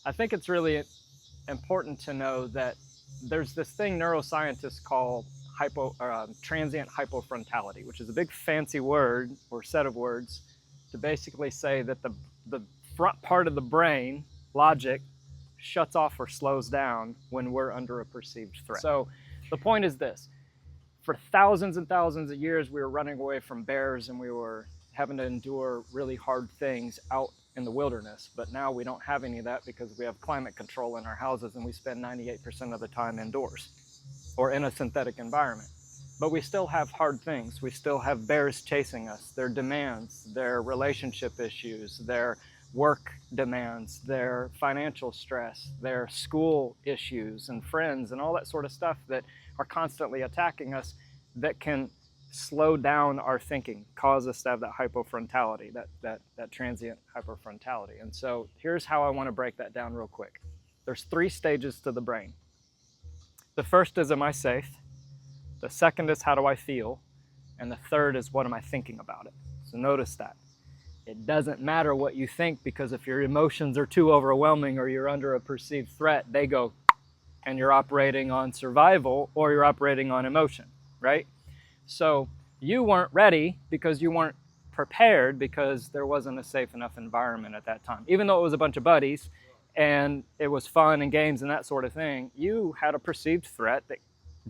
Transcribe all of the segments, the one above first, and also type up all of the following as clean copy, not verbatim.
I think it's really important to know that there's this thing neuroscientists call transient hypofrontality, which is a big fancy word or set of words to basically say that the front part of the brain, logic, shuts off or slows down when we're under a perceived threat. So the point is this: for thousands and thousands of years, we were running away from bears and we were having to endure really hard things out in the wilderness. But now we don't have any of that because we have climate control in our houses and we spend 98% of the time indoors or in a synthetic environment. But we still have hard things. We still have bears chasing us, their demands, their relationship issues, their work demands, their financial stress, their school issues and friends and all that sort of stuff that are constantly attacking us, that can slow down our thinking, cause us to have that hypofrontality, that transient hypofrontality. And so here's how I want to break that down real quick. There's 3 stages to the brain. The first is, am I safe? The second is, how do I feel? And the third is, what am I thinking about it? So notice that. It doesn't matter what you think, because if your emotions are too overwhelming or you're under a perceived threat, they go, and you're operating on survival or you're operating on emotion, right? So you weren't ready because you weren't prepared, because there wasn't a safe enough environment at that time. Even though it was a bunch of buddies and it was fun and games and that sort of thing, you had a perceived threat that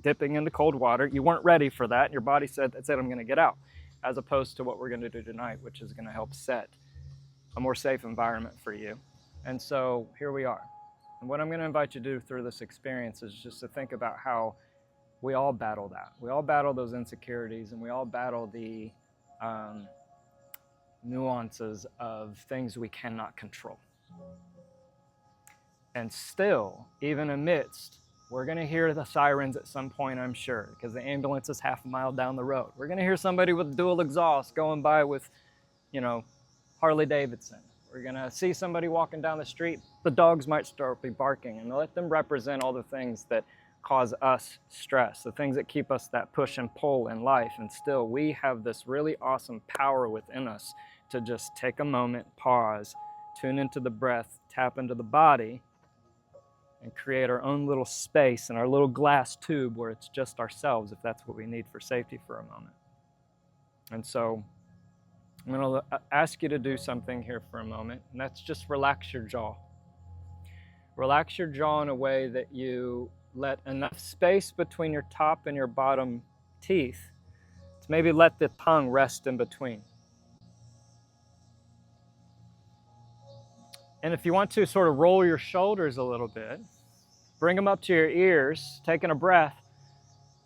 dipping into cold water, you weren't ready for that. And your body said, that's it, I'm going to get out. As opposed to what we're going to do tonight, which is going to help set a more safe environment for you. And so here we are. And what I'm going to invite you to do through this experience is just to think about how we all battle that. We all battle those insecurities, and we all battle the nuances of things we cannot control. And still, even amidst, we're going to hear the sirens at some point, I'm sure, because the ambulance is half a mile down the road. We're going to hear somebody with dual exhaust going by with, Harley Davidson. We're going to see somebody walking down the street. The dogs might start be barking, and let them represent all the things that cause us stress, the things that keep us that push and pull in life. And still, we have this really awesome power within us to just take a moment, pause, tune into the breath, tap into the body, and create our own little space in our little glass tube where it's just ourselves, if that's what we need for safety for a moment. And so I'm going to ask you to do something here for a moment, and that's just relax your jaw. Relax your jaw in a way that you let enough space between your top and your bottom teeth to maybe let the tongue rest in between. And if you want to sort of roll your shoulders a little bit, bring them up to your ears, taking a breath,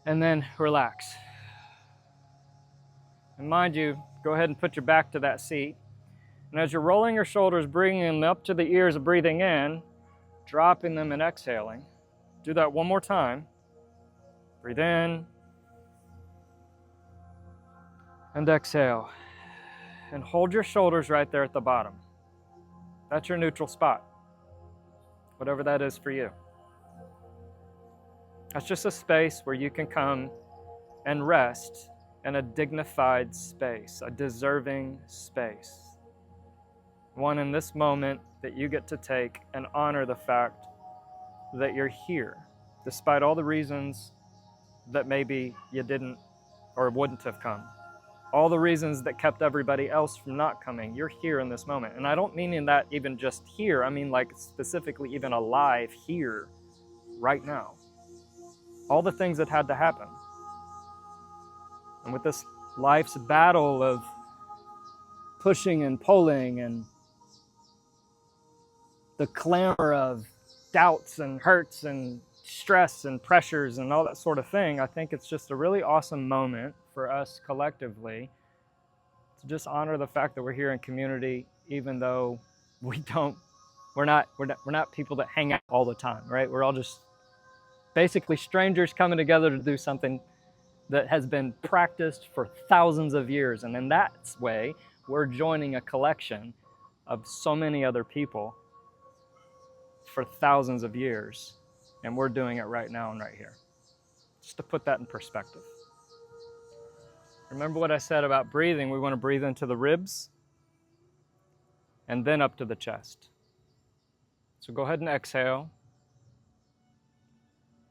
and then relax. And mind you, go ahead and put your back to that seat. And as you're rolling your shoulders, bringing them up to the ears, breathing in, dropping them and exhaling. Do that one more time. Breathe in and exhale. And hold your shoulders right there at the bottom. That's your neutral spot, whatever that is for you. That's just a space where you can come and rest in a dignified space, a deserving space. One in this moment that you get to take and honor the fact that you're here, despite all the reasons that maybe you didn't or wouldn't have come. All the reasons that kept everybody else from not coming. You're here in this moment. And I don't mean in that even just here. I mean like specifically even alive here, right now. All the things that had to happen. And with this life's battle of pushing and pulling and the clamor of doubts and hurts and stress and pressures and all that sort of thing, I think it's just a really awesome moment for us collectively to just honor the fact that we're here in community, even though we're not people that hang out all the time, right? We're all just basically strangers coming together to do something that has been practiced for thousands of years. And in that way, we're joining a collection of so many other people for thousands of years. And we're doing it right now and right here. Just to put that in perspective. Remember what I said about breathing? We want to breathe into the ribs and then up to the chest. So go ahead and exhale.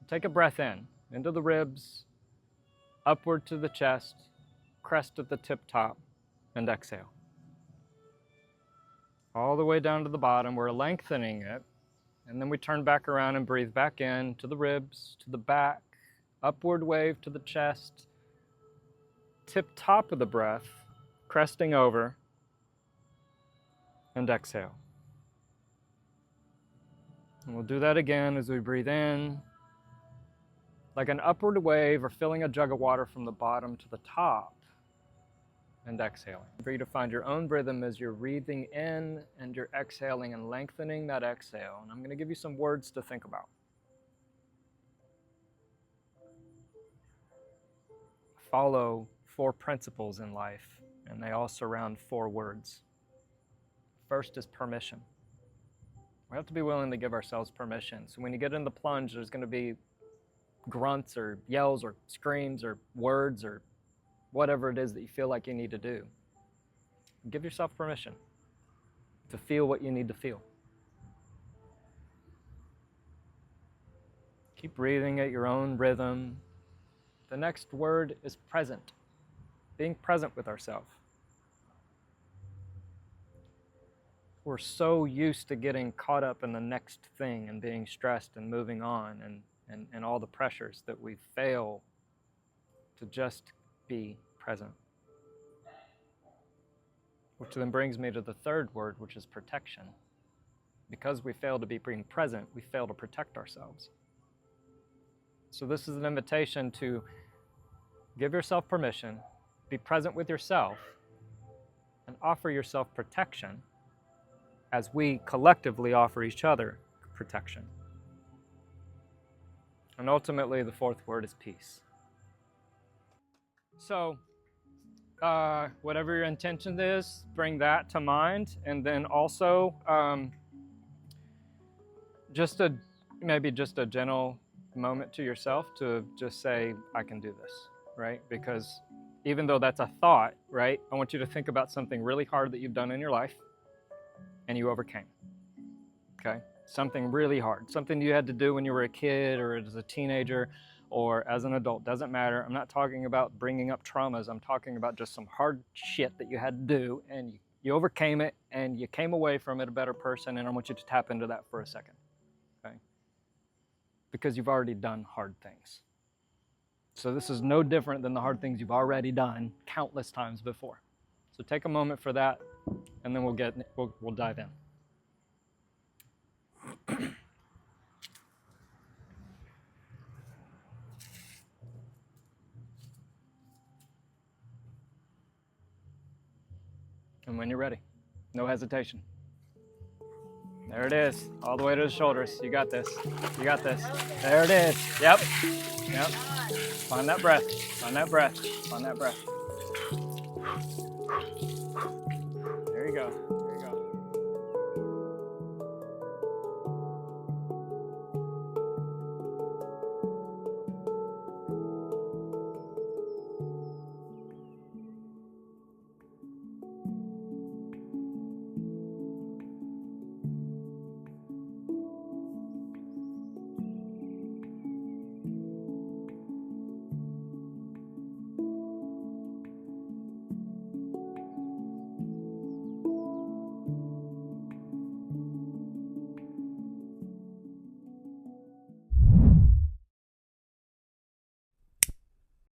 Take a breath in, into the ribs, upward to the chest, crest at the tip top, and exhale. All the way down to the bottom, we're lengthening it, and then we turn back around and breathe back in to the ribs, to the back, upward wave to the chest, tip top of the breath, cresting over, and exhale. And we'll do that again as we breathe in, like an upward wave or filling a jug of water from the bottom to the top, and exhaling. For you to find your own rhythm as you're breathing in and you're exhaling and lengthening that exhale. And I'm going to give you some words to think about. Follow 4 principles in life, and they all surround 4 words. First is permission. We have to be willing to give ourselves permission. So when you get in the plunge, there's going to be grunts or yells or screams or words or whatever it is that you feel like you need to do. Give yourself permission to feel what you need to feel. Keep breathing at your own rhythm. The next word is present. Being present with ourselves. We're so used to getting caught up in the next thing and being stressed and moving on and all the pressures that we fail to just be present. Which then brings me to the third word, which is protection. Because we fail to be being present, we fail to protect ourselves. So this is an invitation to give yourself permission, be present with yourself, and offer yourself protection as we collectively offer each other protection. And ultimately, the fourth word is peace. So, whatever your intention is, bring that to mind, and then also maybe just a gentle moment to yourself to just say, I can do this, right? Because even though that's a thought, right, I want you to think about something really hard that you've done in your life and you overcame, okay? Something really hard, something you had to do when you were a kid or as a teenager or as an adult, doesn't matter. I'm not talking about bringing up traumas. I'm talking about just some hard shit that you had to do and you overcame it and you came away from it a better person, and I want you to tap into that for a second, okay? Because you've already done hard things. So this is no different than the hard things you've already done countless times before. So take a moment for that, and then we'll dive in. And when you're ready, no hesitation. There it is, all the way to the shoulders. You got this. You got this. There it is. Yep. Yep. Find that breath. Find that breath. Find that breath.